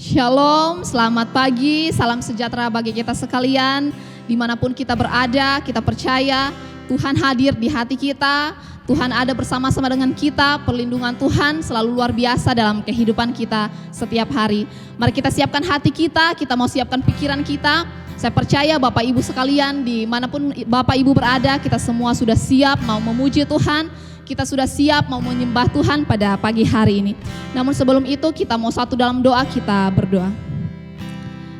Shalom, selamat pagi, salam sejahtera bagi kita sekalian. Dimanapun kita berada, kita percaya Tuhan hadir di hati kita. Tuhan ada bersama-sama dengan kita, perlindungan Tuhan selalu luar biasa dalam kehidupan kita setiap hari. Mari kita siapkan hati kita mau siapkan pikiran kita. Saya percaya Bapak Ibu sekalian, dimanapun Bapak Ibu berada, kita semua sudah siap mau memuji Tuhan. Kita sudah siap mau menyembah Tuhan pada pagi hari ini. Namun sebelum itu kita mau satu dalam doa, kita berdoa.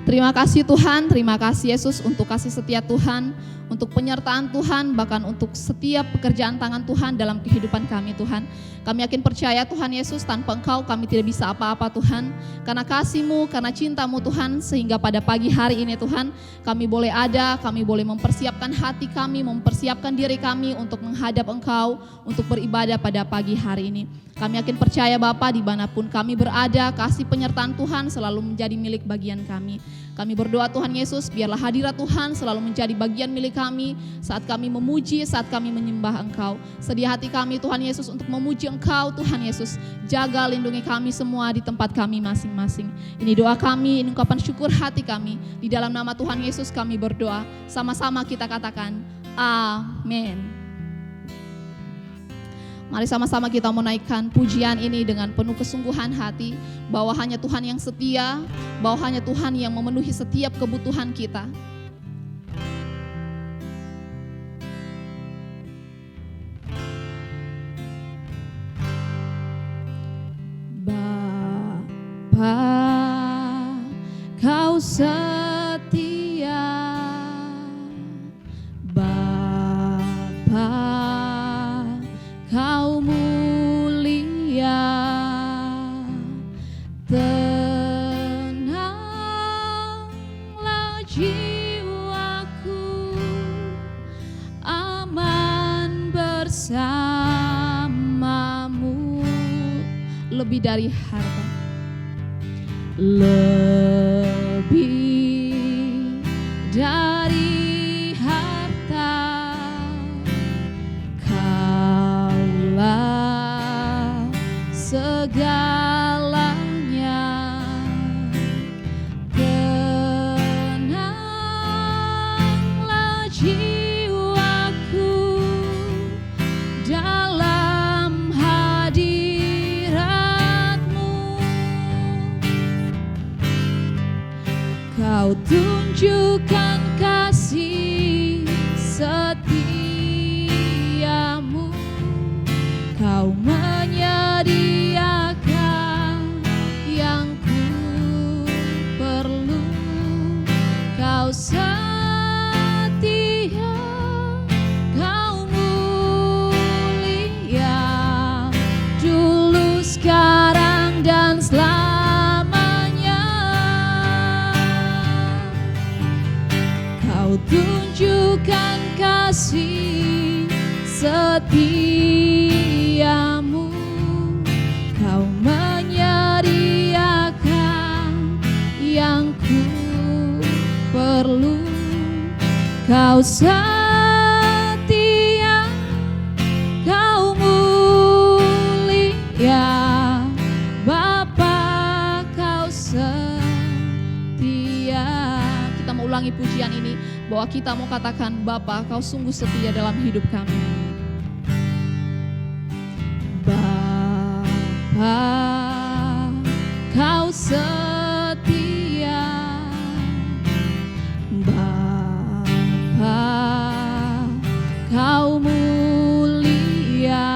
Terima kasih Tuhan, terima kasih Yesus untuk kasih setia Tuhan, untuk penyertaan Tuhan, bahkan untuk setiap pekerjaan tangan Tuhan dalam kehidupan kami Tuhan. Kami yakin percaya Tuhan Yesus, tanpa Engkau kami tidak bisa apa-apa Tuhan. Karena kasih-Mu, karena cinta-Mu Tuhan, sehingga pada pagi hari ini Tuhan, kami boleh ada, kami boleh mempersiapkan hati kami, mempersiapkan diri kami untuk menghadap Engkau, untuk beribadah pada pagi hari ini. Kami yakin percaya Bapa, dimanapun kami berada, kasih penyertaan Tuhan selalu menjadi milik bagian kami. Kami berdoa Tuhan Yesus, biarlah hadirat Tuhan selalu menjadi bagian milik kami saat kami memuji, saat kami menyembah Engkau. Sedia hati kami Tuhan Yesus untuk memuji Engkau Tuhan Yesus. Jaga lindungi kami semua di tempat kami masing-masing. Ini doa kami, ini ungkapan syukur hati kami. Di dalam nama Tuhan Yesus kami berdoa. Sama-sama kita katakan, amin. Mari sama-sama kita menaikkan pujian ini dengan penuh kesungguhan hati, bahwa hanya Tuhan yang setia, bahwa hanya Tuhan yang memenuhi setiap kebutuhan kita. Bapa, Kau setia, Bapa, Kau mulia, tenanglah jiwaku, aman bersamamu, lebih dari harta, lebih dari harta. Segalanya, tenanglah jiwaku dalam hadirat-Mu. Kau tunjukkan kasih setiamu, Kau menyediakan yang ku perlu. Kau setia, Kau mulia, dulu, sekarang, dan selamanya. Kau tunjukkan kasih setiamu, Kau menyediakan yang ku perlu. Kau setia, Kau mulia, Bapa, Kau setia. Kita mau ulangi pujian ini, bahwa kita mau katakan, Bapa, Kau sungguh setia dalam hidup kami. Bapa, Kau setia, Bapa, Kau mulia,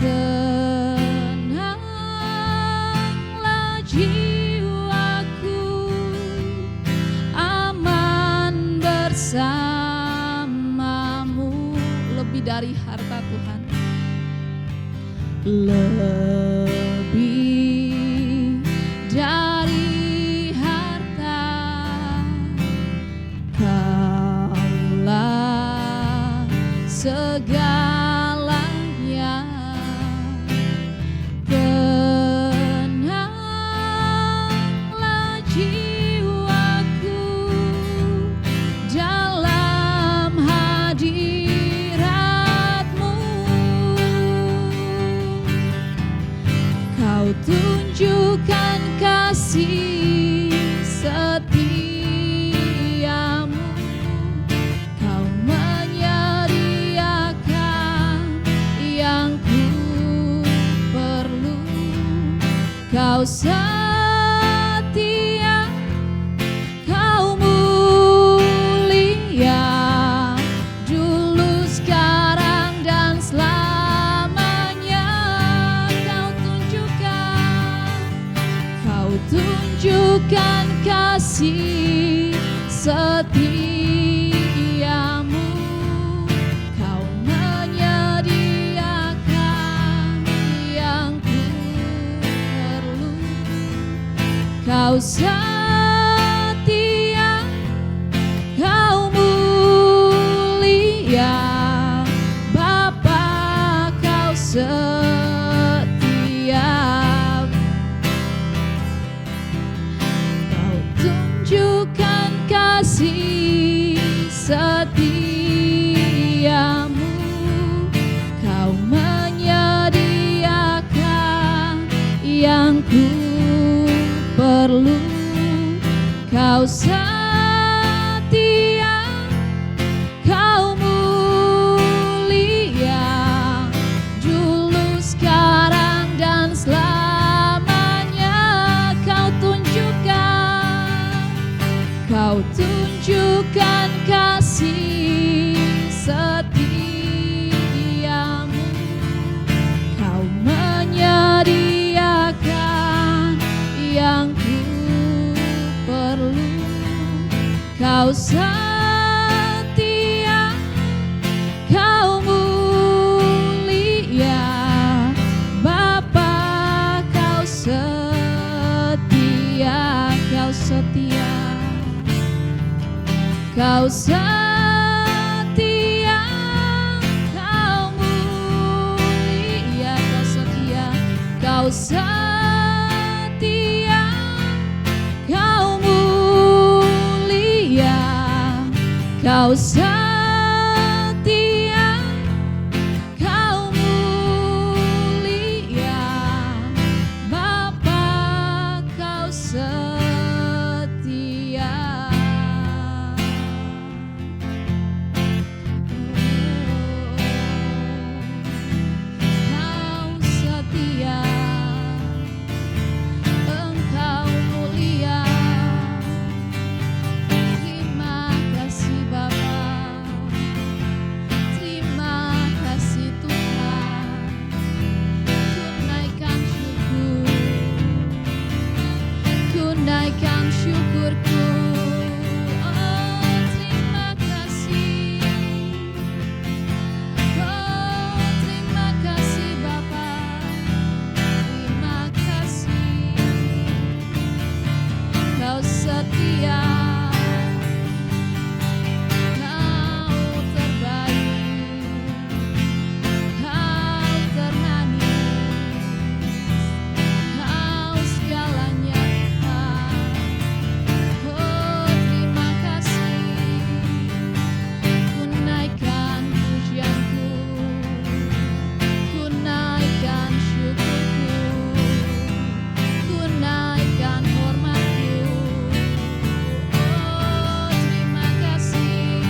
tenanglah jiwaku, aman bersamamu, lebih dari harta Tuhan, lebih dari harta. Kaulah segalanya, tenanglah jiwaku dalam hadirat-Mu. tunjukkan kasih setiamu, Kau menyediakan yang ku perlu. Kau setia, Kau mulia, dulu, sekarang, dan selamanya. Kau tunjukkan kasih setiamu, Kau menyediakan yang ku perlu. Kau setia, Kau mulia, Bapa, Kau setia. Kau tunjukkan kasih setiamu, Kau menyediakan yang ku perlu. Kau setia, Kau mulia, dulu, sekarang, dan selamanya. Kau tunjukkan kasih setiamu, Kau menyediakan yang ku perlu. Kau setia, Kau mulia, Bapa, Kau setia. Kau setia, Kau setia, Kau mulia. Kau setia, Kau setia, Kau mulia. Kau setia, Kau mulia, Bapa, Kau setia. Kau setia, Engkau mulia. Terima kasih Bapa, terima kasih Tuhan. Tunaikan syukur, tunaikan syukurku. Oh, terima kasih. Oh, terima kasih Bapa, terima kasih. Kau setia, Kau terbaik, Kau termanis, Kau segalanya Tuhan. Oh, terima kasih. Ku naikkan pujianku, ku naikkan syukurku, ku naikkan hormatku. Oh, terima kasih.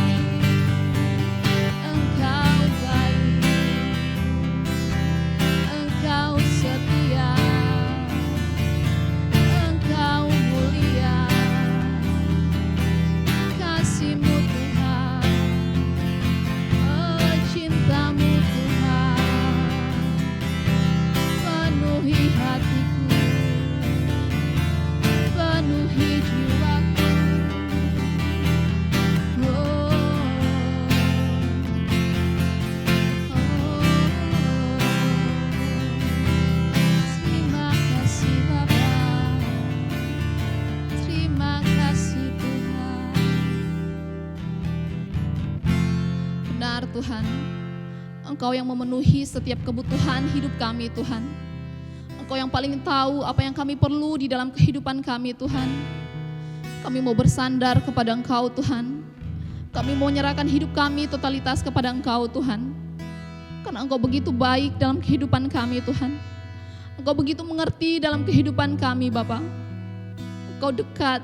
Engkau baik, Engkau setia, Engkau mulia. Kasih-Mu Tuhan, oh, cinta-Mu Tuhan, penuhi hatiku, penuhi jiwaku. Oh, terima kasih Bapa, terima kasih Tuhan. Benar Tuhan, Engkau yang memenuhi setiap kebutuhan hidup kami Tuhan. Engkau yang paling tahu apa yang kami perlu di dalam kehidupan kami Tuhan. Kami mau bersandar kepada Engkau Tuhan. Kami mau menyerahkan hidup kami totalitas kepada Engkau Tuhan. Karena Engkau begitu baik dalam kehidupan kami Tuhan. Engkau begitu mengerti dalam kehidupan kami Bapa. Engkau dekat,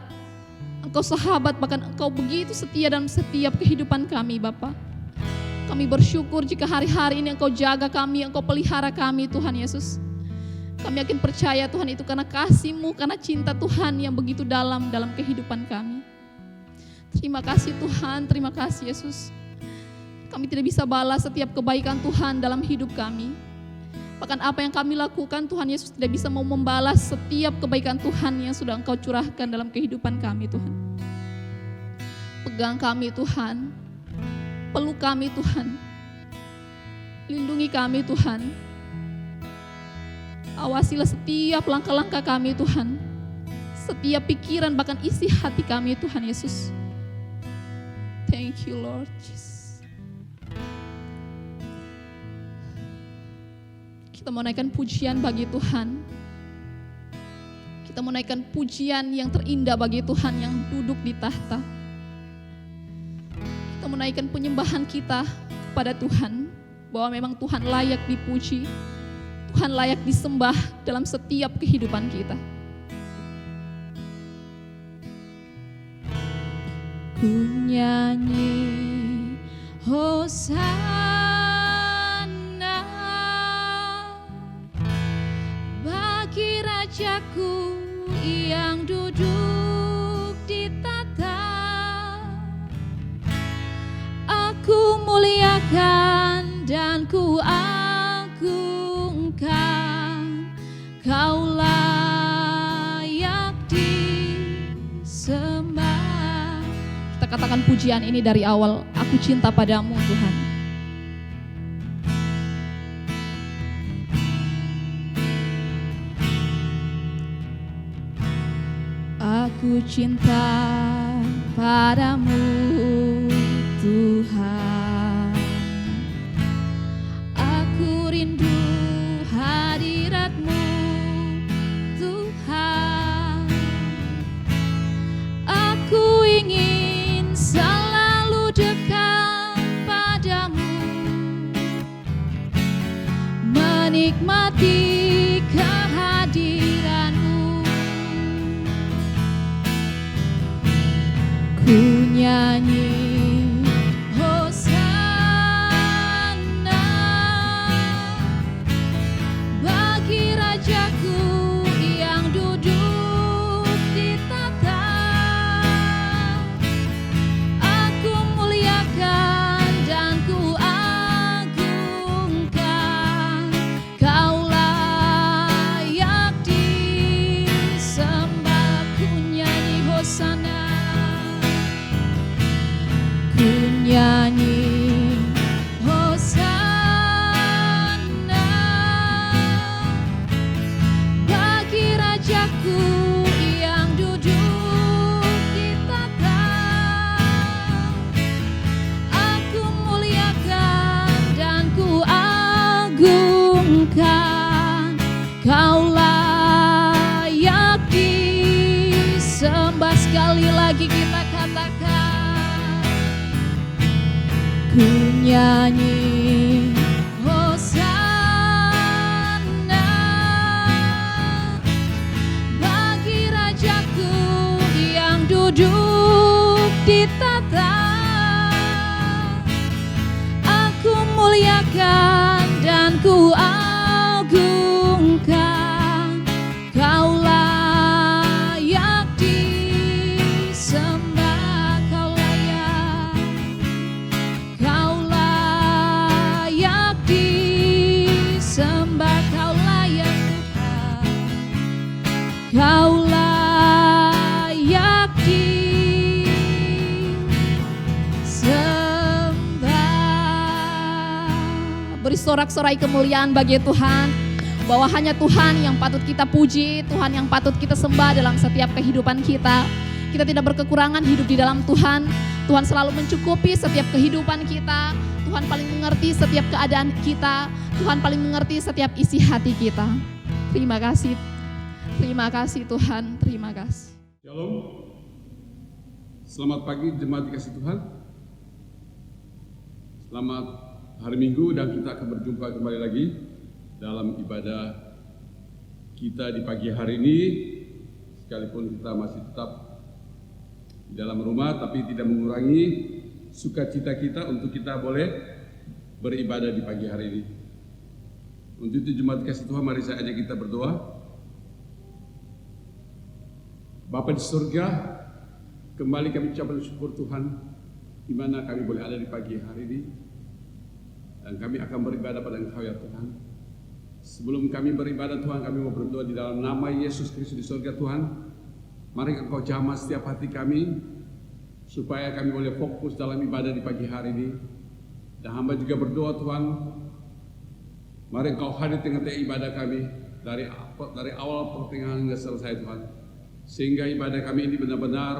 Engkau sahabat, bahkan Engkau begitu setia dalam setiap kehidupan kami Bapa. Kami bersyukur jika hari-hari ini Engkau jaga kami, Engkau pelihara kami Tuhan Yesus. Kami yakin percaya Tuhan itu karena kasih-Mu, karena cinta Tuhan yang begitu dalam kehidupan kami. Terima kasih Tuhan, terima kasih Yesus. Kami tidak bisa balas setiap kebaikan Tuhan dalam hidup kami. Bahkan apa yang kami lakukan Tuhan Yesus tidak bisa mau membalas setiap kebaikan Tuhan yang sudah Engkau curahkan dalam kehidupan kami Tuhan. Pegang kami Tuhan, peluk kami Tuhan, lindungi kami Tuhan. Awasilah setiap langkah-langkah kami Tuhan, setiap pikiran bahkan isi hati kami Tuhan Yesus. Thank you Lord Jesus. Kita mau naikkan pujian bagi Tuhan. Kita mau naikkan pujian yang terindah bagi Tuhan yang duduk di tahta. Kita mau naikkan penyembahan kita kepada Tuhan, bahwa memang Tuhan layak dipuji, Tuhan layak disembah dalam setiap kehidupan kita. Ku nyanyi Hosana bagi Rajaku yang duduk di tahta. Aku muliakan dan ku agungkan, Kau layak disembah. Kita katakan pujian ini dari awal. Aku cinta padamu Tuhan. Aku cinta padamu Tuhan. Aku rindu hadirat-Mu Tuhan. Aku ingin selalu dekat padamu, menikmati kehadiran-Mu. Ku nyanyi Hosana bagi Rajaku yang duduk di tahta. Aku muliakan dan ku agungkan, Kau layak disembah. Ku nyanyi Hosana, ku nyanyi Hosana bagi Rajaku yang duduk di tahta. Aku muliakan dan ku agungkan, Kau layak disembah. Sekali lagi kita katakan, ku nyanyi Hosana bagi Rajaku yang duduk di tahta. Aku muliakan dan ku agungkan, Kau layak disembah. Kau layak, Kau layak disembah. Kau layak Tuhan, Kau layak disembah. Beri sorak-sorai kemuliaan bagi Tuhan, bahwa hanya Tuhan yang patut kita puji, Tuhan yang patut kita sembah dalam setiap kehidupan kita. Kita tidak berkekurangan hidup di dalam Tuhan. Tuhan selalu mencukupi setiap kehidupan kita. Tuhan paling mengerti setiap keadaan kita. Tuhan paling mengerti setiap isi hati kita. Terima kasih Tuhan, terima kasih. Shalom. Selamat pagi jemaat dikasih Tuhan. Selamat hari Minggu dan kita akan berjumpa kembali lagi dalam ibadah kita di pagi hari ini, sekalipun kita masih tetap di dalam rumah, tapi tidak mengurangi sukacita kita untuk kita boleh beribadah di pagi hari ini. Untuk itu jemaat kasih Tuhan, mari saya ajak kita berdoa. Bapa di surga, kembali kami ucapkan syukur Tuhan, di mana kami boleh ada di pagi hari ini, dan kami akan beribadah pada Engkau ya Tuhan. Sebelum kami beribadah Tuhan, kami mau berdoa di dalam nama Yesus Kristus di surga Tuhan. Mari Engkau jamah setiap hati kami, supaya kami boleh fokus dalam ibadah di pagi hari ini. Dan hamba juga berdoa Tuhan, mari Engkau hadir tengah-tengah ibadah kami, dari awal pertengahan hingga selesai Tuhan. Sehingga ibadah kami ini benar-benar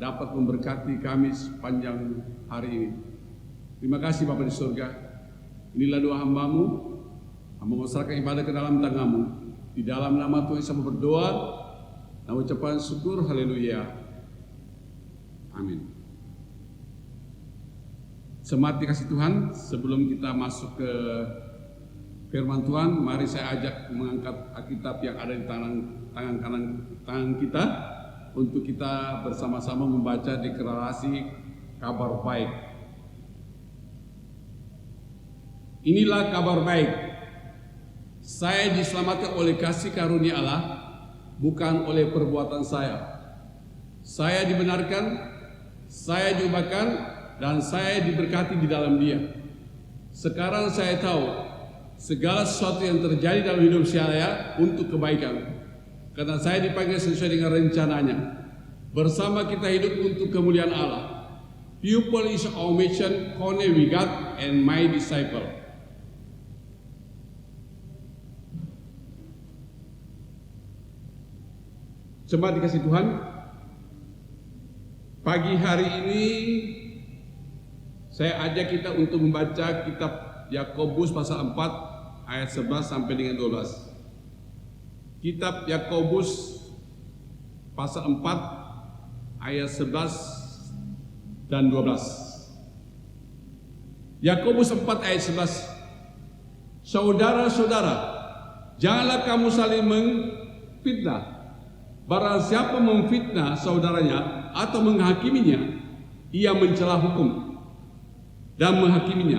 dapat memberkati kami sepanjang hari ini. Terima kasih Bapa di surga. Inilah doa hamba-Mu. Hamba menyerahkan ibadah ke dalam tangan-Mu. Di dalam nama Tuhan Yesus berdoa dan ucapan syukur, haleluya. Amin. Jemaat dikasih Tuhan, sebelum kita masuk ke firman Tuhan, mari saya ajak mengangkat Alkitab yang ada di tangan kita untuk kita bersama-sama membaca deklarasi kabar baik. Inilah kabar baik. Saya diselamatkan oleh kasih karunia Allah, bukan oleh perbuatan saya. Saya dibenarkan, saya diubahkan, dan saya diberkati di dalam Dia. Sekarang saya tahu segala sesuatu yang terjadi dalam hidup saya untuk kebaikan, karena saya dipanggil sesuai dengan rencananya. Bersama kita hidup untuk kemuliaan Allah. People is our mission, Kone we got, and my disciple. Jemaat dikasih Tuhan, pagi hari ini saya ajak kita untuk membaca kitab Yakobus pasal 4 ayat 11 sampai dengan 12. Kitab Yakobus pasal 4 ayat 11 dan 12. Yakobus 4 ayat 11. Saudara-saudara, janganlah kamu saling memfitnah. Barang siapa memfitnah saudaranya atau menghakiminya, ia mencela hukum dan menghakiminya.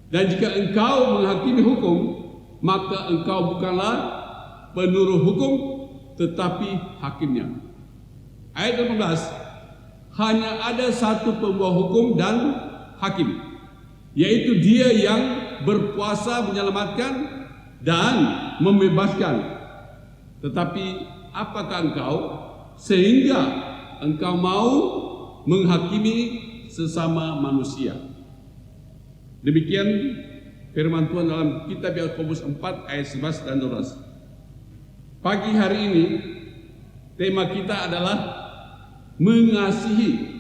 Dan jika engkau menghakimi hukum, maka engkau bukanlah penurut hukum, tetapi hakimnya. Ayat 18, hanya ada satu pembuat hukum dan hakim, yaitu Dia yang berkuasa menyelamatkan dan membebaskan. Tetapi apakah engkau sehingga engkau mau menghakimi sesama manusia? Demikian firman Tuhan dalam kitab Yakobus 4 ayat 11 dan 12. Pagi hari ini tema kita adalah mengasihi,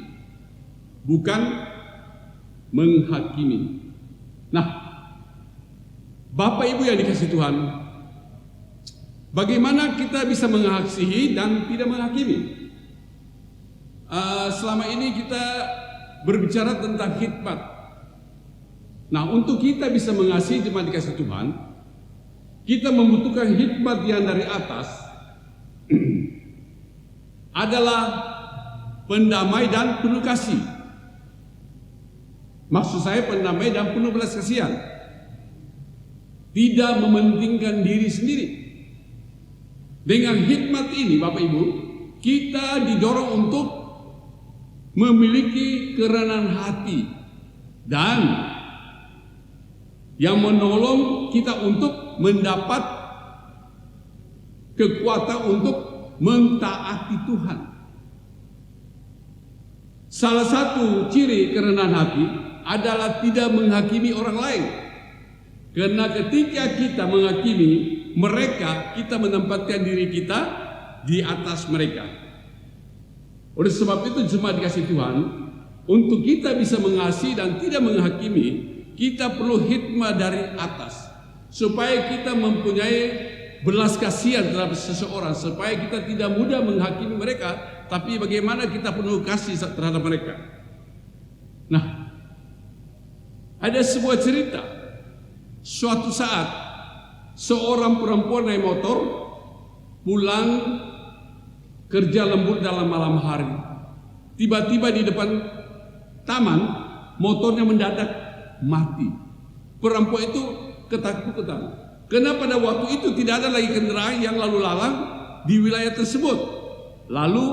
bukan menghakimi. Nah, Bapak Ibu yang dikasihi Tuhan, bagaimana kita bisa mengasihi dan tidak menghakimi? Selama ini kita berbicara tentang hikmat. Nah, untuk kita bisa mengasihi jemaat dikasihi Tuhan, kita membutuhkan hikmat yang dari atas adalah pendamai dan penuh kasih. Maksud saya pendamai dan penuh belas kasihan. Tidak mementingkan diri sendiri. Dengan hikmat ini Bapak Ibu, kita didorong untuk memiliki kerenahan hati dan yang menolong kita untuk mendapat kekuatan untuk mentaati Tuhan. Salah satu ciri kerenahan hati adalah tidak menghakimi orang lain. Karena ketika kita menghakimi mereka, kita menempatkan diri kita di atas mereka. Oleh sebab itu jemaat dikasihi Tuhan, untuk kita bisa mengasihi dan tidak menghakimi, kita perlu hikmah dari atas, supaya kita mempunyai belas kasihan terhadap seseorang, supaya kita tidak mudah menghakimi mereka, tapi bagaimana kita penuh kasih terhadap mereka. Nah, ada sebuah cerita. Suatu saat seorang perempuan naik motor pulang kerja lembur dalam malam hari. Tiba-tiba di depan taman motornya mendadak mati. Perempuan itu ketakutan. Karena pada waktu itu tidak ada lagi kendaraan yang lalu lalang di wilayah tersebut. Lalu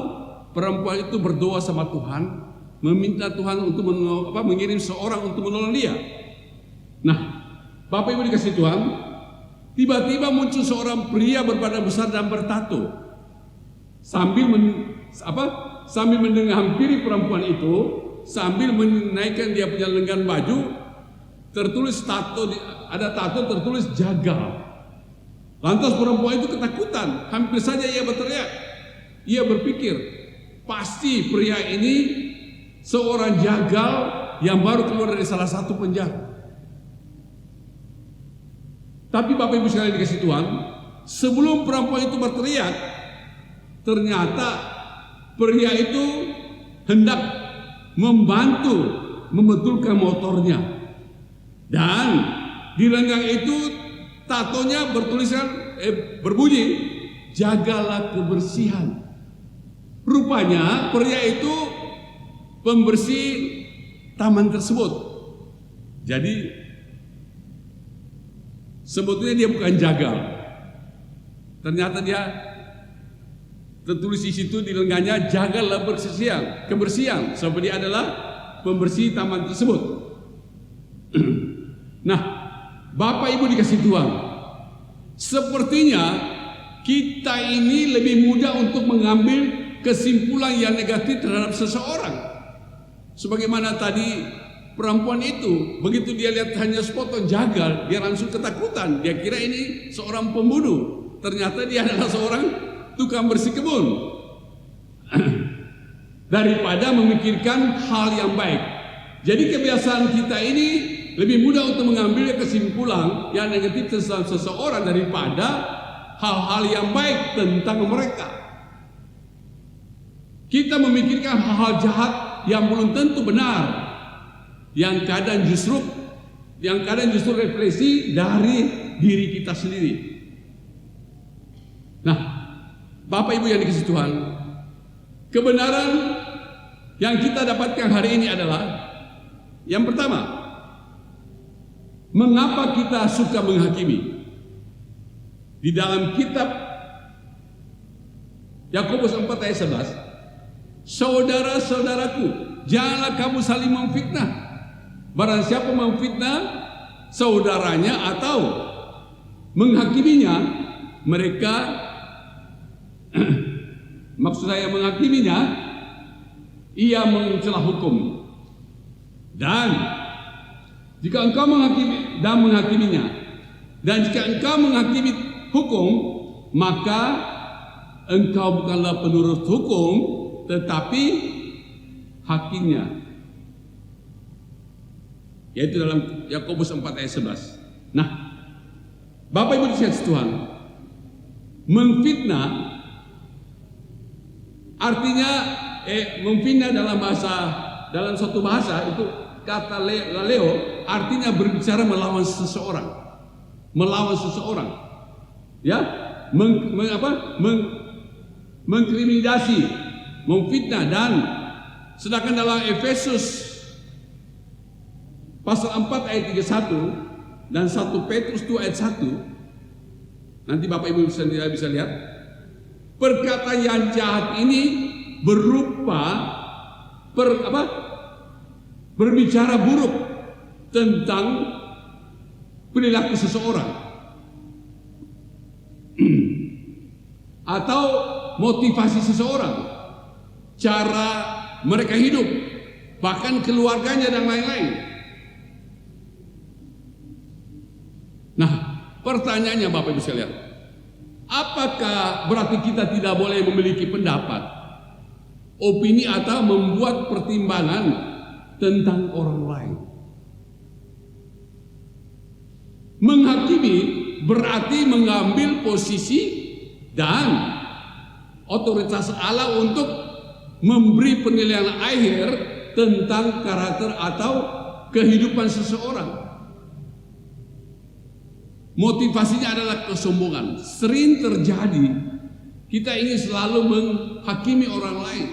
perempuan itu berdoa sama Tuhan, meminta Tuhan untuk mengirim seorang untuk menolong dia. Nah, Bapak Ibu dikasih Tuhan, tiba-tiba muncul seorang pria berbadan besar dan bertato. Sambil menghampiri perempuan itu, sambil menaikkan dia punya lengan baju, tertulis ada tato tertulis jagal. Lantas perempuan itu ketakutan, hampir saja ia berteriak. Ia berpikir, pasti pria ini seorang jagal yang baru keluar dari salah satu penjara. Tapi Bapak Ibu sekalian dikasih Tuhan, sebelum perempuan itu berteriak, ternyata pria itu hendak membantu membetulkan motornya. Dan di lengan itu tatonya berbunyi, jagalah kebersihan. Rupanya pria itu pembersih taman tersebut. Jadi sebetulnya dia bukan jagal. Ternyata dia tertulis di situ di lengannya, jagalah kebersihan. Sebab dia adalah pembersih taman tersebut. Nah, Bapak Ibu dikasih Tuhan, sepertinya kita ini lebih mudah untuk mengambil kesimpulan yang negatif terhadap seseorang. Sebagaimana tadi perempuan itu, begitu dia lihat hanya sepotong jagal, dia langsung ketakutan. Dia kira ini seorang pembunuh. Ternyata dia adalah seorang tukang bersih kebun. Daripada memikirkan hal yang baik. Jadi kebiasaan kita ini lebih mudah untuk mengambil kesimpulan yang negatif tentang seseorang daripada hal-hal yang baik tentang mereka. Kita memikirkan hal-hal jahat yang belum tentu benar, yang kadang justru refleksi dari diri kita sendiri. Nah, Bapak Ibu yang dikasihi Tuhan, kebenaran yang kita dapatkan hari ini adalah yang pertama, mengapa kita suka menghakimi? Di dalam kitab Yakobus 4 ayat 11, saudara-saudaraku, janganlah kamu saling memfitnah. Barang siapa memfitnah saudaranya atau menghakiminya, mereka maksud saya menghakiminya, ia mencela hukum. Dan jika engkau menghakiminya, dan jika engkau menghakimi hukum, maka engkau bukanlah penurut hukum, tetapi hakimnya. Yaitu dalam Yakobus 4 ayat 11. Nah, Bapak Ibu dikasihi Tuhan, memfitnah artinya memfitnah dalam suatu bahasa itu kata laleo artinya berbicara melawan seseorang. Ya, mengkriminasi, memfitnah. Dan sedangkan dalam Efesus pasal 4 ayat 31 dan 1 Petrus 2 ayat 1, nanti Bapak Ibu bisa lihat, perkataan yang jahat ini berupa berbicara buruk tentang perilaku seseorang atau motivasi seseorang, cara mereka hidup, bahkan keluarganya dan lain-lain. Nah, pertanyaannya Bapak Ibu sekalian, apakah berarti kita tidak boleh memiliki pendapat, opini atau membuat pertimbangan tentang orang lain? Menghakimi berarti mengambil posisi dan otoritas Allah untuk memberi penilaian akhir tentang karakter atau kehidupan seseorang. Motivasinya adalah kesombongan. Sering terjadi Kita ingin selalu menghakimi orang lain,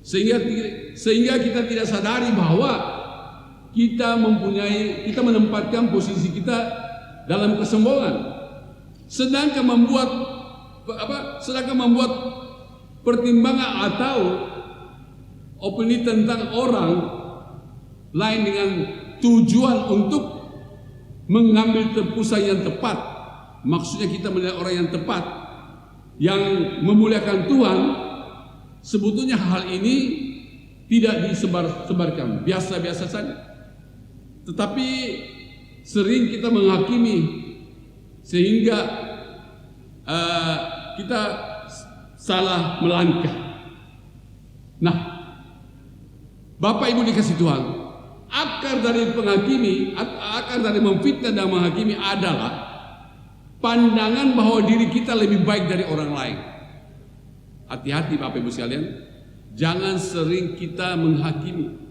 sehingga kita tidak sadari bahwa kita menempatkan posisi kita dalam kesombongan, sedangkan membuat pertimbangan atau opini tentang orang lain dengan tujuan untuk mengambil tebusan yang tepat. Maksudnya kita menilai orang yang tepat, yang memuliakan Tuhan. Sebetulnya hal ini tidak disebarkan, biasa-biasa saja. Tetapi sering kita menghakimi sehingga kita salah melangkah. Nah, Bapak Ibu dikasih Tuhan, akar dari memfitnah dan menghakimi adalah pandangan bahwa diri kita lebih baik dari orang lain. Hati-hati Bapak Ibu sekalian, jangan sering kita menghakimi.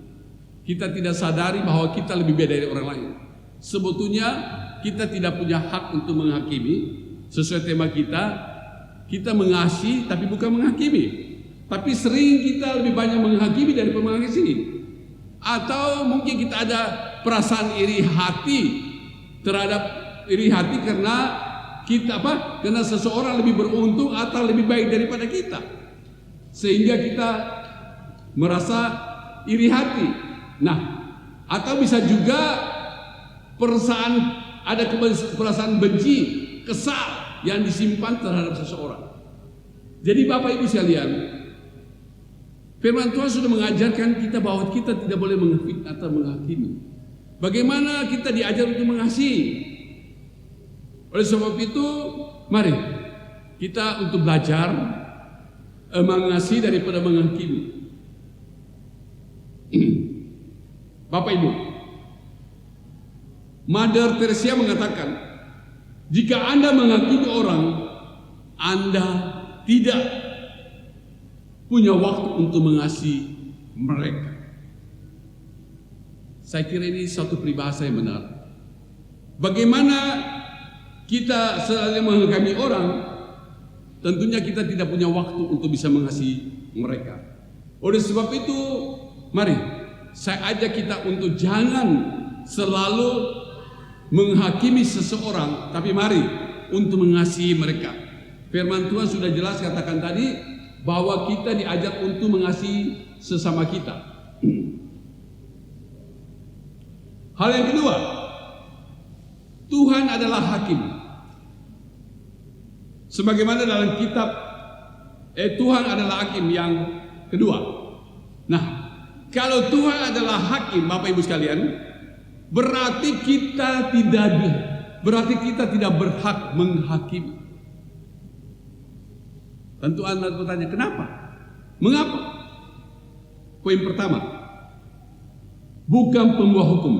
Kita tidak sadari bahwa kita lebih baik dari orang lain. Sebetulnya kita tidak punya hak untuk menghakimi. Sesuai tema kita mengasihi tapi bukan menghakimi. Tapi sering kita lebih banyak menghakimi daripada mengasihi. Atau mungkin kita ada perasaan iri hati karena karena seseorang lebih beruntung atau lebih baik daripada kita, sehingga kita merasa iri hati. Nah, atau bisa juga perasaan benci, kesal yang disimpan terhadap seseorang. Jadi Bapak Ibu sekalian, firman Tuhan sudah mengajarkan kita bahwa kita tidak boleh menghakimi atau menghakimi. Bagaimana kita diajar untuk mengasihi? Oleh sebab itu, mari kita untuk belajar mengasihi daripada menghakimi. Bapak Ibu, Mother Teresa mengatakan, jika Anda menghakimi orang, Anda tidak punya waktu untuk mengasihi mereka. Saya kira ini satu peribahasa yang benar. Bagaimana kita selalu menghakimi orang, tentunya kita tidak punya waktu untuk bisa mengasihi mereka. Oleh sebab itu, mari saya ajak kita untuk jangan selalu menghakimi seseorang, tapi mari untuk mengasihi mereka. Firman Tuhan sudah jelas katakan tadi bahwa kita diajak untuk mengasihi sesama kita. Hal yang kedua, Tuhan adalah hakim. Sebagaimana dalam kitab Tuhan adalah hakim yang kedua. Nah, kalau Tuhan adalah hakim, Bapak Ibu sekalian, berarti kita tidak berhak menghakimi. Tentu Anda bertanya, kenapa? Mengapa? Poin pertama, bukan pembuat hukum.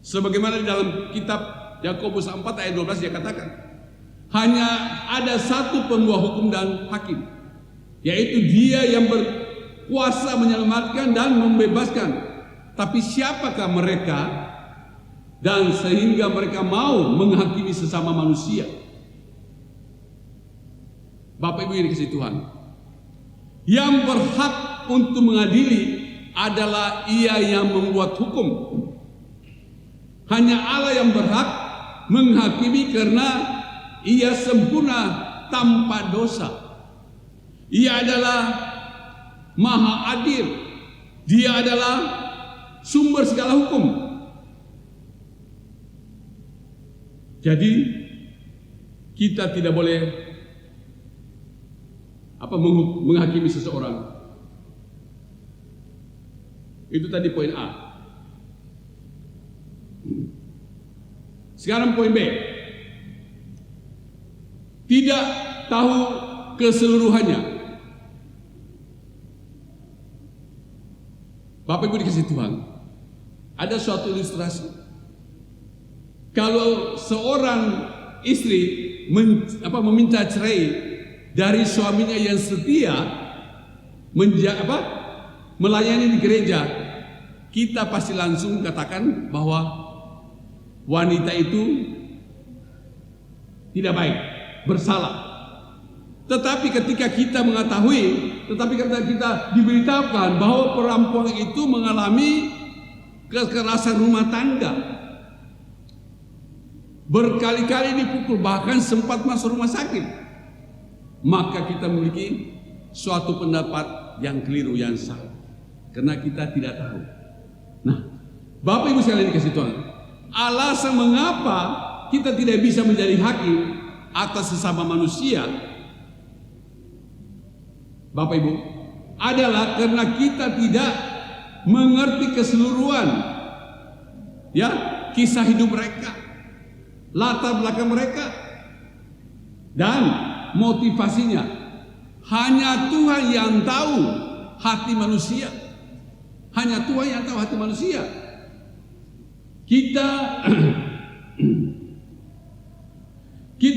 Sebagaimana di dalam kitab Yakobus 4 ayat 12 dia katakan, hanya ada satu pembuat hukum dan hakim, yaitu Dia yang berkuasa menyelamatkan dan membebaskan. Tapi siapakah mereka dan sehingga mereka mau menghakimi sesama manusia? Bapak Ibu yang dikasihi Tuhan, yang berhak untuk mengadili adalah Ia yang membuat hukum. Hanya Allah yang berhak menghakimi karena Ia sempurna tanpa dosa. Ia adalah Maha Adil. Dia adalah sumber segala hukum. Jadi kita tidak boleh menghakimi seseorang. Itu tadi poin A. Sekarang poin B. Tidak tahu keseluruhannya. Bapak Ibu dikasih Tuhan, ada suatu ilustrasi. Kalau seorang istri meminta cerai dari suaminya yang setia melayani di gereja, kita pasti langsung katakan bahwa wanita itu tidak baik, bersalah. Tetapi ketika kita diberitahukan bahwa perempuan itu mengalami kekerasan rumah tangga, berkali-kali dipukul, bahkan sempat masuk rumah sakit, maka kita memiliki suatu pendapat yang keliru, yang salah, karena kita tidak tahu. Nah, Bapak Ibu sekalian dikasih Tuhan, alasan mengapa kita tidak bisa menjadi hakim atas sesama manusia, Bapak Ibu, adalah karena kita tidak mengerti keseluruhan kisah hidup mereka, latar belakang mereka, dan motivasinya. Hanya Tuhan yang tahu hati manusia. Hanya Tuhan yang tahu hati manusia. Kita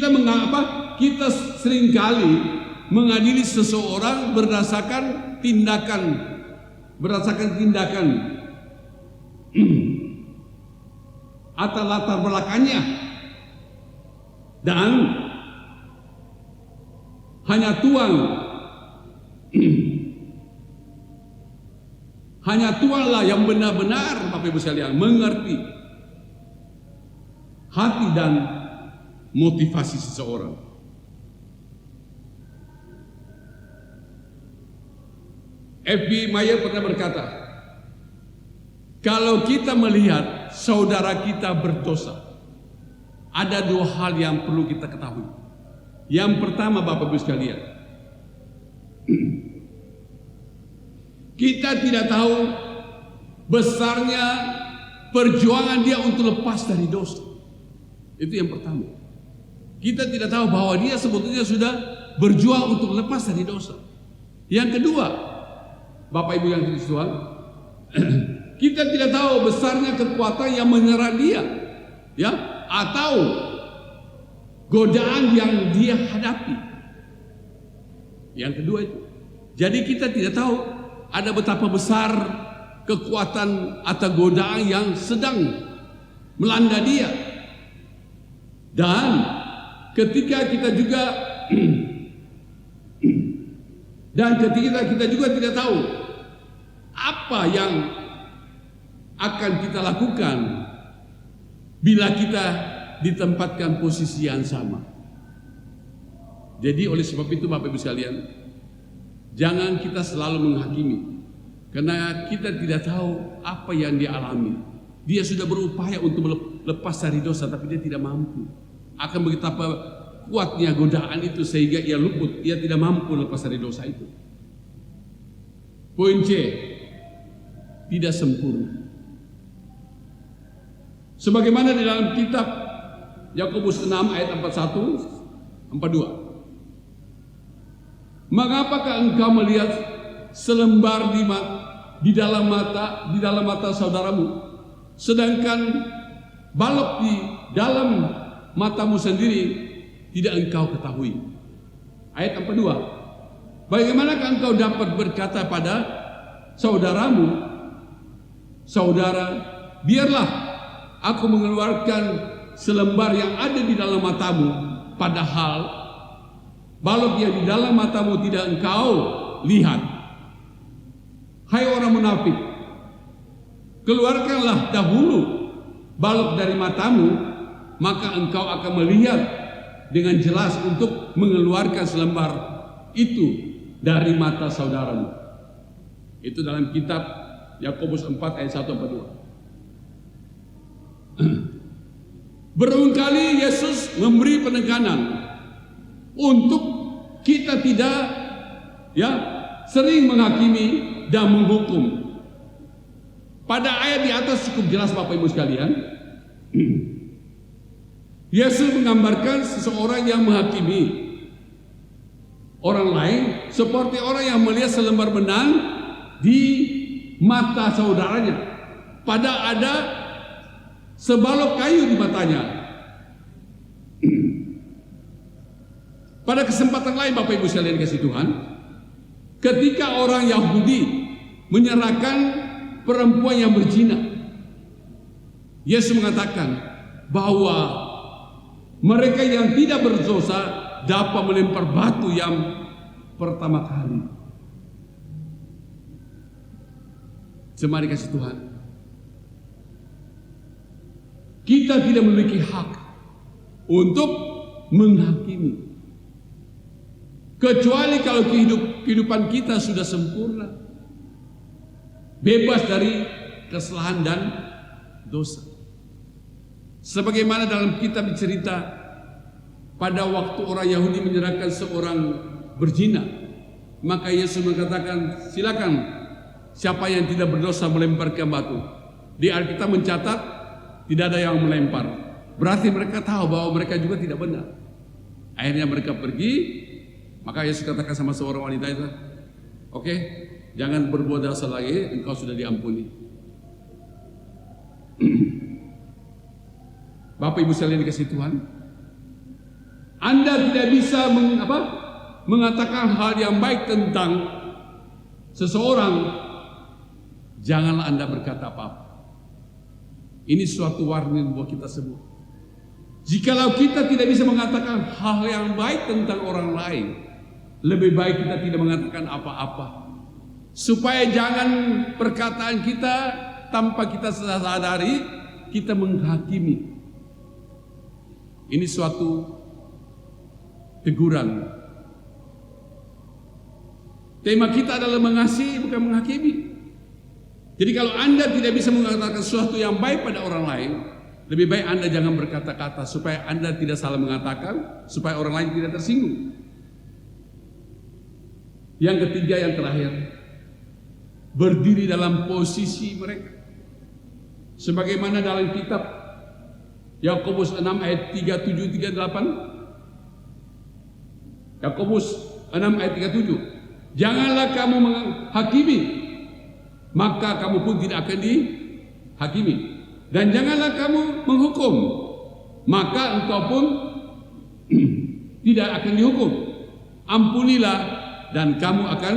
mengapa kita seringkali mengadili seseorang berdasarkan tindakan atau latar belakangnya, dan hanya Tuhanlah yang benar-benar, Bapak Ibu sekalian, mengerti hati dan motivasi seseorang. F.B. Meyer pernah berkata, kalau kita melihat saudara kita berdosa, ada dua hal yang perlu kita ketahui. Yang pertama, Bapak Ibu sekalian, kita tidak tahu besarnya perjuangan dia untuk lepas dari dosa. Itu yang pertama. Kita tidak tahu bahwa dia sebetulnya sudah berjuang untuk lepas dari dosa. Yang kedua, Bapak Ibu yang dikasihi Tuhan, kita tidak tahu besarnya kekuatan yang menyerang dia, atau godaan yang dia hadapi. Yang kedua itu. Jadi kita tidak tahu ada betapa besar kekuatan atau godaan yang sedang melanda dia. Dan ketika kita juga tidak tahu apa yang akan kita lakukan bila kita ditempatkan posisi yang sama. Jadi oleh sebab itu, Bapak Ibu sekalian, jangan kita selalu menghakimi, karena kita tidak tahu apa yang dia alami. Dia sudah berupaya untuk lepas dari dosa, tapi dia tidak mampu. Akan betapa kuatnya godaan itu sehingga ia luput, ia tidak mampu lepas dari dosa itu. Poin C, tidak sempurna. Sebagaimana di dalam kitab Yakobus 6 ayat 41, 42. Mengapakah engkau melihat selembar di dalam mata saudaramu, sedangkan balok di dalam matamu sendiri tidak engkau ketahui? Ayat 42. Bagaimanakah engkau dapat berkata pada saudaramu, saudara, biarlah aku mengeluarkan selembar yang ada di dalam matamu, padahal balok yang di dalam matamu tidak engkau lihat. Hai orang munafik, keluarkanlah dahulu balok dari matamu, maka engkau akan melihat dengan jelas untuk mengeluarkan selembar itu dari mata saudaramu. Itu dalam kitab Yakobus 4 ayat 1-42. Berulang-kali Yesus memberi penekanan untuk kita tidak sering menghakimi dan menghukum. Pada ayat di atas cukup jelas, Bapak Ibu sekalian. Yesus menggambarkan seseorang yang menghakimi orang lain seperti orang yang melihat selembar benang di mata saudaranya, padahal ada sebalok kayu di matanya. Pada kesempatan lain, Bapak Ibu sekalian dikasihi Tuhan, ketika orang Yahudi menyerahkan perempuan yang berzina, Yesus mengatakan bahwa mereka yang tidak berdosa dapat melempar batu yang pertama kali. Jemaat dikasih Tuhan, kita tidak memiliki hak untuk menghakimi, kecuali kalau kehidupan kita sudah sempurna, bebas dari kesalahan dan dosa. Sebagaimana dalam kitab cerita, pada waktu orang Yahudi menyerahkan seorang berzina, maka Yesus mengatakan, silakan siapa yang tidak berdosa melemparkan batu. Di Alkitab mencatat tidak ada yang melempar. Berarti mereka tahu bahwa mereka juga tidak benar. Akhirnya mereka pergi, maka Yesus katakan sama seorang wanita itu, oke, jangan berbuat dosa lagi, engkau sudah diampuni. Bapak Ibu sekalian dikasih Tuhan, Anda tidak bisa mengatakan hal yang baik tentang seseorang, janganlah Anda berkata apa-apa. Ini suatu warning buat kita semua. Jikalau kita tidak bisa mengatakan hal yang baik tentang orang lain, lebih baik kita tidak mengatakan apa-apa, supaya jangan perkataan kita tanpa kita sadari kita menghakimi. Ini suatu teguran. Tema kita adalah mengasihi, bukan menghakimi. Jadi kalau Anda tidak bisa mengatakan sesuatu yang baik pada orang lain, lebih baik Anda jangan berkata-kata, supaya Anda tidak salah mengatakan, supaya orang lain tidak tersinggung. Yang ketiga, yang terakhir, berdiri dalam posisi mereka. Sebagaimana dalam kitab Yakobus 6 ayat 37 38. Yakobus 6 ayat 37. Janganlah kamu menghakimi, maka kamu pun tidak akan dihakimi. Dan janganlah kamu menghukum, maka engkau pun tidak akan dihukum. Ampunilah dan kamu akan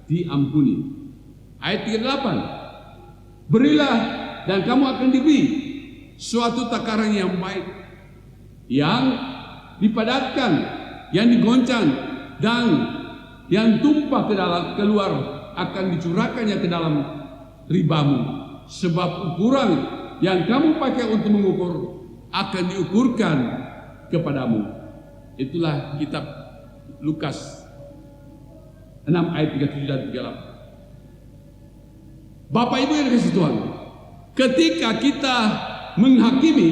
diampuni. Ayat 38. Berilah dan kamu akan diberi suatu takaran yang baik, yang dipadatkan, yang digoncang, dan yang tumpah keluar akan dicurahkannya ke dalam ribamu. Sebab ukuran yang kamu pakai untuk mengukur akan diukurkan kepadamu. Itulah kitab Lukas 6 ayat 37 dan 38. Bapak Ibu yang dikasihi Tuhan, ketika kita menghakimi,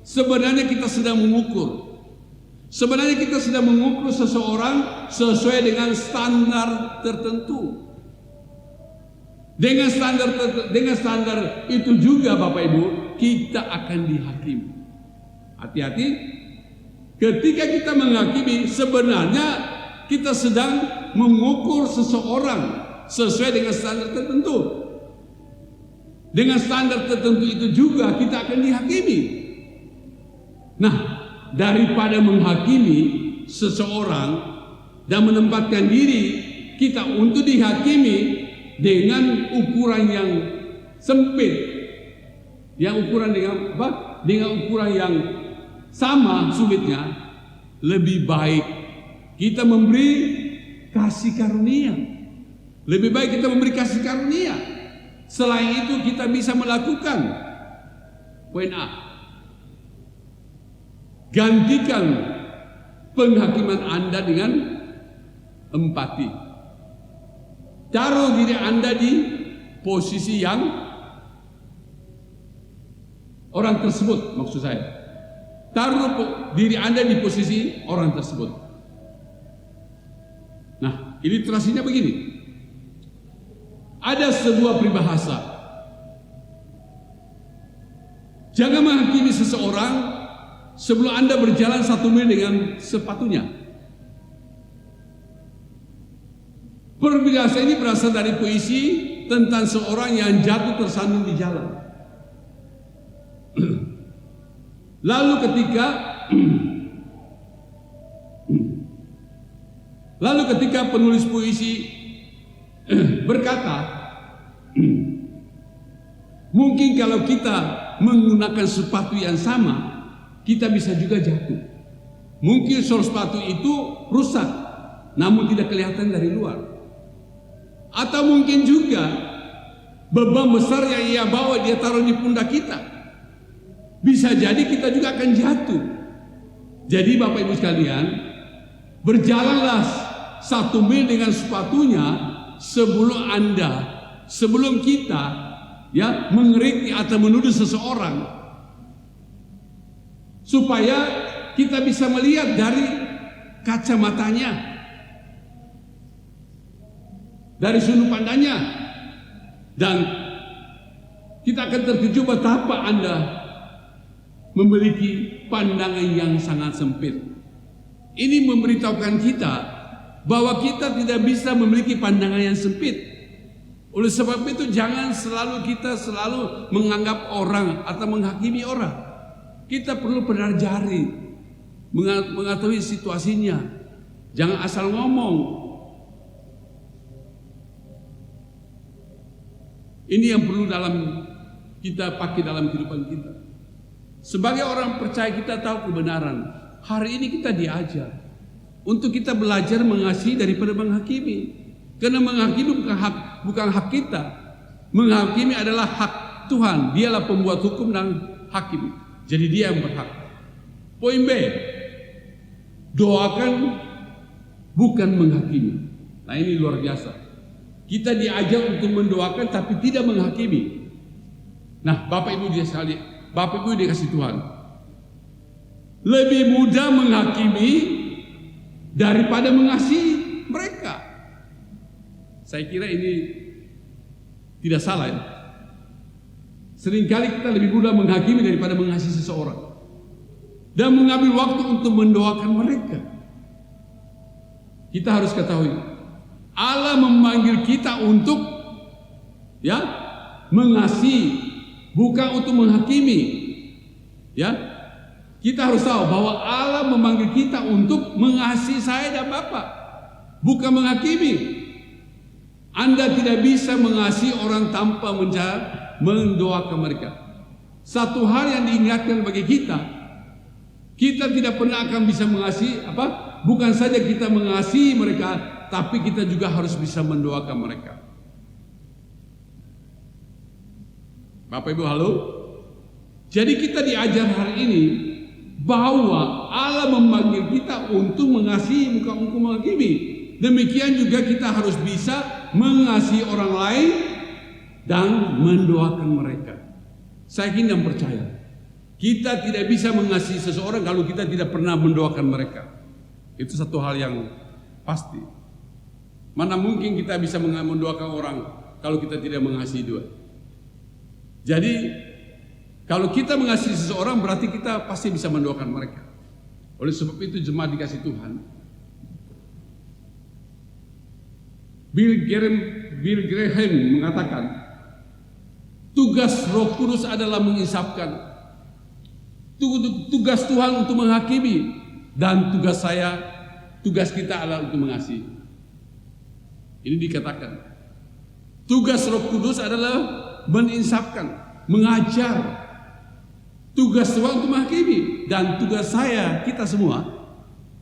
sebenarnya kita sedang mengukur. Sebenarnya kita sedang mengukur seseorang sesuai dengan standar tertentu. Dengan standar itu juga Bapak Ibu, kita akan dihakimi. Hati-hati, ketika kita menghakimi, sebenarnya kita sedang mengukur seseorang sesuai dengan standar tertentu. Dengan standar tertentu itu juga kita akan dihakimi. Nah, daripada menghakimi seseorang dan menempatkan diri kita untuk dihakimi dengan ukuran yang sempit, yang ukuran dengan apa? Dengan ukuran yang sama sulitnya, lebih baik kita memberi kasih karunia. Lebih baik kita memberi kasih karunia. Selain itu kita bisa melakukan poin A, gantikan penghakiman Anda dengan empati. Taruh diri Anda di posisi yang orang tersebut, maksud saya. Taruh diri Anda di posisi orang tersebut. Nah, ilustrasinya begini. Ada sebuah peribahasa. Jangan menghakimi seseorang sebelum Anda berjalan 1 mil dengan sepatunya. Peribahasa ini berasal dari puisi tentang seorang yang jatuh tersandung di jalan. Lalu ketika penulis puisi berkata, mungkin kalau kita menggunakan sepatu yang sama, kita bisa juga jatuh. Mungkin sol sepatu itu rusak, namun tidak kelihatan dari luar. Atau mungkin juga beban besar yang ia bawa dia taruh di pundak kita. Bisa jadi kita juga akan jatuh. Jadi Bapak Ibu sekalian, berjalanlah 1 mil dengan sepatunya sebelum kita ya mengeritik atau menuduh seseorang, supaya kita bisa melihat dari kacamatanya, dari sudut pandangnya, dan kita akan terkejut betapa Anda memiliki pandangan yang sangat sempit. Ini memberitahukan kita bahwa kita tidak bisa memiliki pandangan yang sempit. Oleh sebab itu jangan kita selalu menganggap orang atau menghakimi orang. Kita perlu pelajari, mengetahui situasinya. Jangan asal ngomong. Ini yang perlu kita pakai dalam kehidupan kita. Sebagai orang percaya kita tahu kebenaran. Hari ini kita diajar untuk kita belajar mengasihi daripada menghakimi. Karena menghakimi bukan hak kita. Menghakimi adalah hak Tuhan. Dialah pembuat hukum dan hakim. Jadi dia yang berhak. Poin B, doakan bukan menghakimi. Nah ini luar biasa. Kita diajar untuk mendoakan tapi tidak menghakimi. Nah Bapak Ibu dikasih Tuhan, lebih mudah menghakimi daripada mengasihi mereka. Saya kira ini tidak salah ya. Seringkali kita lebih mudah menghakimi daripada mengasihi seseorang dan mengambil waktu untuk mendoakan mereka. Kita harus ketahui, Allah memanggil kita untuk mengasihi, bukan untuk menghakimi. Ya, kita harus tahu bahwa Allah memanggil kita untuk mengasihi saya dan Bapak, bukan menghakimi. Anda tidak bisa mengasihi orang tanpa mendoakan mereka. Satu hal yang diingatkan bagi kita tidak pernah akan bisa mengasihi bukan saja kita mengasihi mereka, tapi kita juga harus bisa mendoakan mereka. Bapak Ibu halo. Jadi kita diajar hari ini bahwa Allah memanggil kita untuk mengasihi, bukan untuk menghakimi. Demikian juga kita harus bisa mengasihi orang lain dan mendoakan mereka. Saya yakin dan percaya, kita tidak bisa mengasihi seseorang kalau kita tidak pernah mendoakan mereka. Itu satu hal yang pasti. Mana mungkin kita bisa mendoakan orang kalau kita tidak mengasihi dia. Jadi kalau kita mengasihi seseorang berarti kita pasti bisa mendoakan mereka. Oleh sebab itu jemaat dikasih Tuhan, Bill Graham mengatakan, tugas Roh Kudus adalah menginsafkan. Tugas Tuhan untuk menghakimi, dan tugas kita adalah untuk mengasihi. Ini dikatakan, tugas Roh Kudus adalah menginsafkan, mengajar. Tugas Tuhan untuk menghakimi, dan tugas kita semua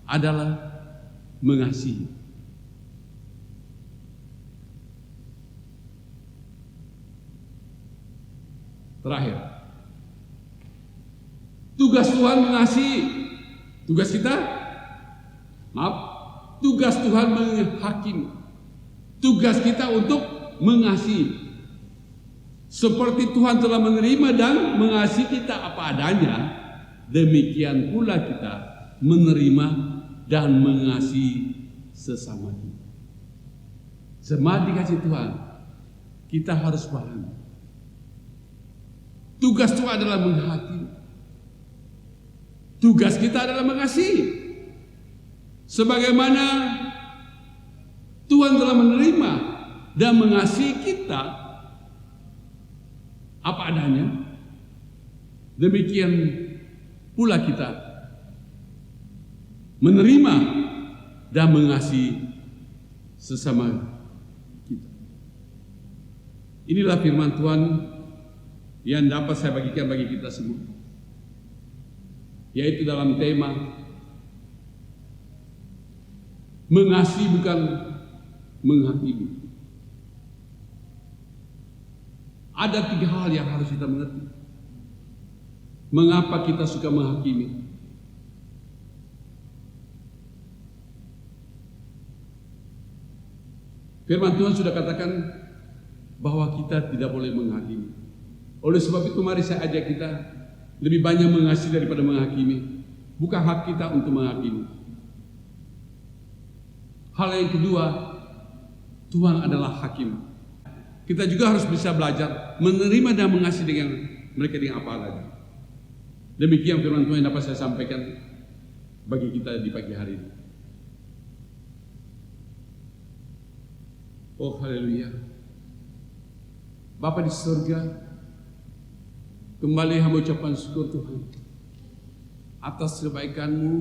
adalah mengasihi. Terakhir, tugas Tuhan mengasihi. Tugas kita, tugas Tuhan menghakimi. Tugas kita untuk mengasihi. Seperti Tuhan telah menerima dan mengasihi kita apa adanya, demikian pula kita menerima dan mengasihi sesama kita. Jemaat dikasih Tuhan, kita harus paham. Tugas Tuhan adalah menghakimi. Tugas kita adalah mengasihi. Sebagaimana Tuhan telah menerima dan mengasihi kita apa adanya, demikian pula kita menerima dan mengasihi sesama kita. Inilah firman Tuhan yang dapat saya bagikan bagi kita semua, yaitu dalam tema Mengasihi bukan menghakimi. Ada 3 hal yang harus kita mengerti. Mengapa kita suka menghakimi? Firman Tuhan sudah katakan bahwa kita tidak boleh menghakimi. Oleh sebab itu mari saya ajak kita lebih banyak mengasihi daripada menghakimi. Bukan hak kita untuk menghakimi. Hal yang kedua, Tuhan adalah hakim. Kita juga harus bisa belajar menerima dan mengasihi dengan mereka dengan apa adanya. Demikian firman Tuhan yang dapat saya sampaikan bagi kita di pagi hari ini. Oh haleluya. Bapa di surga, kembali hamba ucapkan syukur Tuhan atas kebaikan-Mu,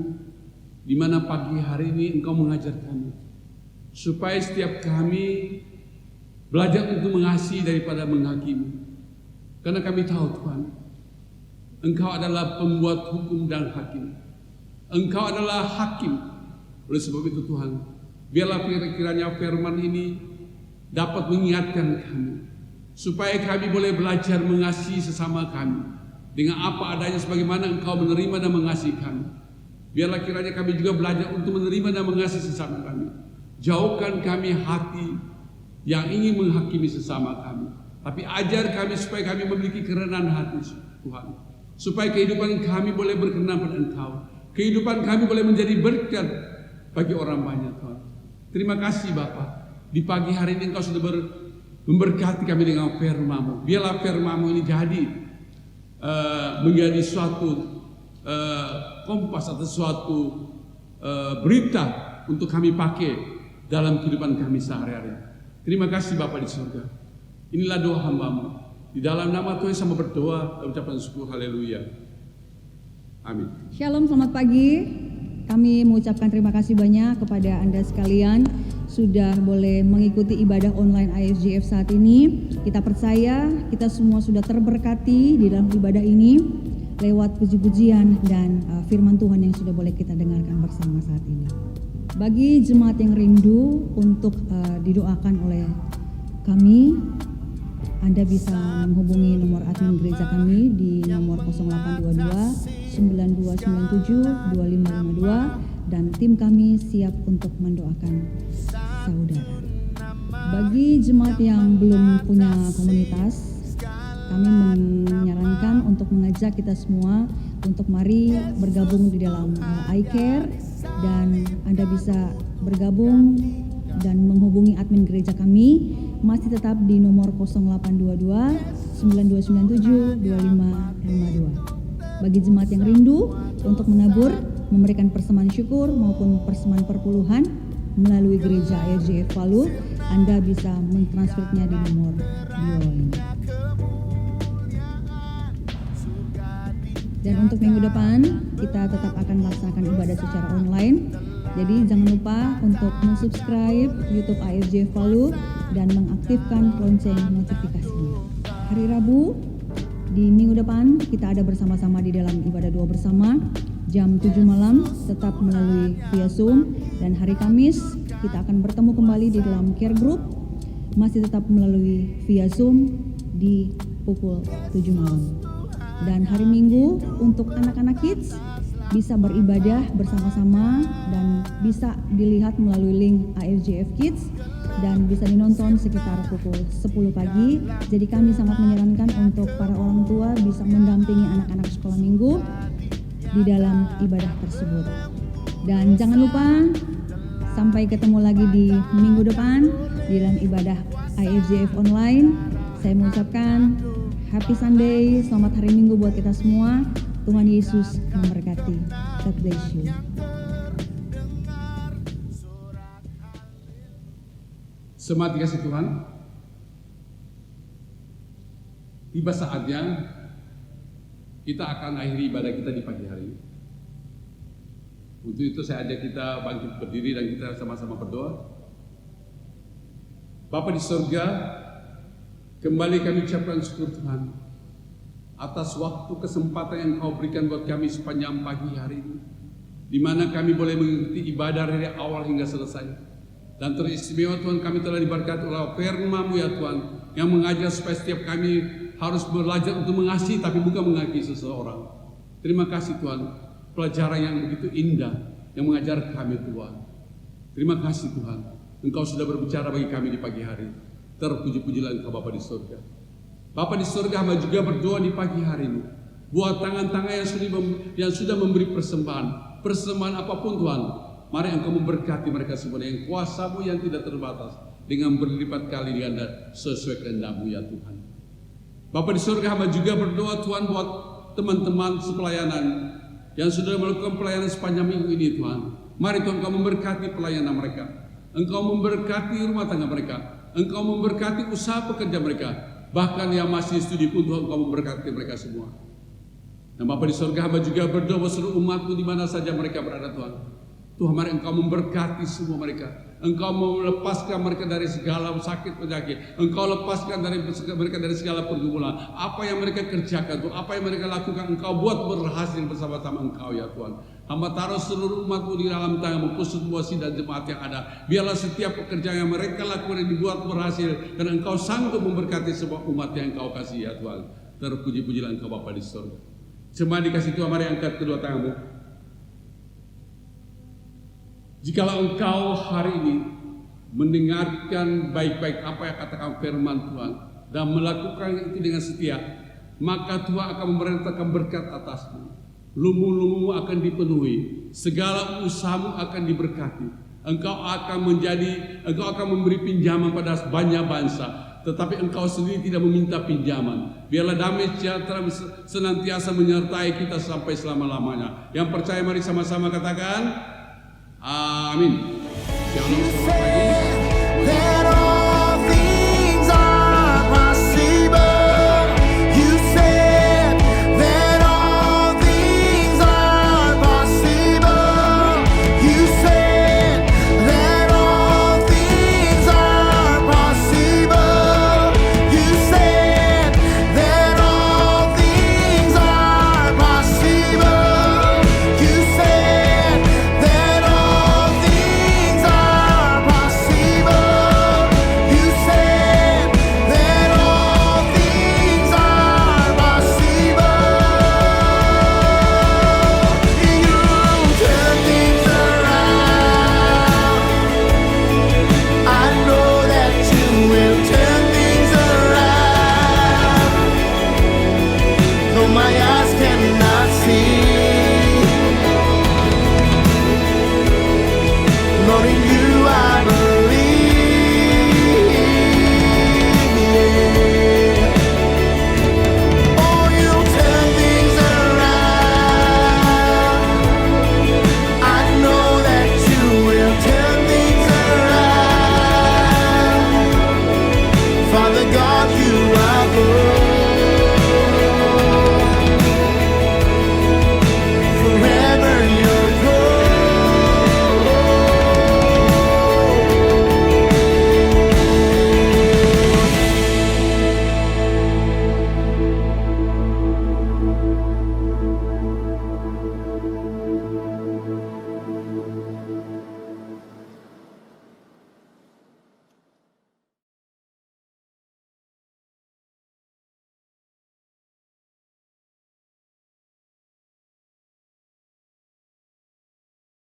di mana pagi hari ini Engkau mengajar kami supaya setiap kami belajar untuk mengasihi daripada menghakimi. Karena kami tahu Tuhan, Engkau adalah pembuat hukum dan hakim. Engkau adalah hakim. Oleh sebab itu Tuhan, biarlah kiranya firman ini dapat mengingatkan kami supaya kami boleh belajar mengasihi sesama kami dengan apa adanya sebagaimana Engkau menerima dan mengasihi kami. Biarlah kiranya kami juga belajar untuk menerima dan mengasihi sesama kami. Jauhkan kami hati yang ingin menghakimi sesama kami, tapi ajar kami supaya kami memiliki kerendahan hati Tuhan, supaya kehidupan kami boleh berkenan pada Engkau, kehidupan kami boleh menjadi berkat bagi orang banyak Tuhan. Terima kasih Bapa, di pagi hari ini Engkau sudah memberkati kami dengan firman-Mu. Biarlah firman-Mu ini menjadi suatu kompas atau suatu berita untuk kami pakai dalam kehidupan kami sehari-hari. Terima kasih Bapa di surga. Inilah doa hamba-Mu. Di dalam nama Tuhan sama berdoa dan ucapan syukur. Haleluya. Amin. Shalom, selamat pagi. Kami mengucapkan terima kasih banyak kepada Anda sekalian sudah boleh mengikuti ibadah online ISJF saat ini. Kita percaya kita semua sudah terberkati di dalam ibadah ini lewat puji-pujian dan firman Tuhan yang sudah boleh kita dengarkan bersama saat ini. Bagi jemaat yang rindu untuk didoakan oleh kami, Anda bisa menghubungi nomor admin gereja kami di nomor 0822 9297 2552 dan tim kami siap untuk mendoakan saudara. Bagi jemaat yang belum punya komunitas, kami menyarankan untuk mengajak kita semua untuk mari bergabung di dalam iCare, dan Anda bisa bergabung dan menghubungi admin gereja kami masih tetap di nomor 0822 9297 2552. Bagi jemaat yang rindu untuk menabur, memberikan persembahan syukur maupun persembahan perpuluhan melalui gereja ISJF Palu, Anda bisa mentransfernya di nomor di bawah ini. Dan untuk minggu depan kita tetap akan melaksanakan ibadah secara online. Jadi jangan lupa untuk mensubscribe YouTube ISJF Palu dan mengaktifkan lonceng notifikasinya. Hari Rabu di minggu depan kita ada bersama-sama di dalam ibadah doa bersama jam 7 malam tetap melalui via Zoom, dan hari Kamis kita akan bertemu kembali di dalam care group masih tetap melalui via Zoom di pukul 7 malam. Dan hari Minggu untuk anak-anak kids bisa beribadah bersama-sama dan bisa dilihat melalui link ISJF Kids dan bisa dinonton sekitar pukul 10 pagi. Jadi kami sangat menyarankan untuk para orang tua bisa mendampingi anak-anak sekolah minggu di dalam ibadah tersebut. Dan jangan lupa sampai ketemu lagi di minggu depan di dalam ibadah ISJF online. Saya mengucapkan Happy Sunday, selamat hari Minggu buat kita semua. Tuhan Yesus memberkati. God bless you. Semangat dikasih Tuhan, tiba saatnya kita akan akhiri ibadah kita di pagi hari ini. Untuk itu saya ajak kita bangkit berdiri dan kita sama-sama berdoa. Bapa di surga, kembali kami ucapkan syukur Tuhan atas waktu kesempatan yang Kau berikan buat kami sepanjang pagi hari ini. di mana kami boleh mengikuti ibadah dari awal hingga selesai. Dan teristimewa Tuhan, kami telah diberkati oleh firman-Mu ya Tuhan, yang mengajar supaya setiap kami harus belajar untuk mengasihi tapi bukan mengasihi seseorang. Terima kasih Tuhan, pelajaran yang begitu indah yang mengajar kami Tuhan. Terima kasih Tuhan, Engkau sudah berbicara bagi kami di pagi hari. Terpuji-pujilah Engkau Bapa di surga. Bapa di surga, hamba juga berdoa di pagi hari ini buat tangan-tangan yang sudah memberi persembahan apapun Tuhan. Mari Engkau memberkati mereka semua dengan kuasa-Mu yang tidak terbatas, dengan berlipat kali ganda sesuai kehendak-Mu ya Tuhan. Bapa di surga, hamba juga berdoa Tuhan buat teman-teman sepelayanan yang sudah melakukan pelayanan sepanjang minggu ini Tuhan. Mari Tuhan Engkau memberkati pelayanan mereka, Engkau memberkati rumah tangga mereka, Engkau memberkati usaha pekerja mereka, bahkan yang masih studi pun Tuhan Engkau memberkati mereka semua. Dan Bapa di surga, hamba juga berdoa seluruh umat-Mu di mana saja mereka berada Tuhan. Tuhan, mari Engkau memberkati semua mereka. Engkau melepaskan mereka dari segala sakit penyakit. Engkau lepaskan mereka dari segala pergumulan. Apa yang mereka kerjakan Tuhan, apa yang mereka lakukan, Engkau buat berhasil bersama-sama Engkau ya Tuhan. Hamba taruh seluruh umat-Mu di dalam tangan-Mu, khusus muasi dan jemaat yang ada. Biarlah setiap pekerjaan yang mereka lakukan dibuat berhasil, dan Engkau sanggup memberkati semua umat yang Engkau kasih ya Tuhan. Terpuji-pujilah Engkau Bapa di surga. Semua dikasih Tuhan, mari angkat kedua tanganmu. Jikalau engkau hari ini mendengarkan baik-baik apa yang katakan firman Tuhan dan melakukan itu dengan setia, maka Tuhan akan memerintahkan berkat atasmu. Lumbung-lumbungmu akan dipenuhi, segala usahamu akan diberkati. Engkau akan memberi pinjaman pada banyak bangsa, tetapi engkau sendiri tidak meminta pinjaman. Biarlah damai sejahtera senantiasa menyertai kita sampai selama-lamanya. Yang percaya mari sama-sama katakan amin. Shalom.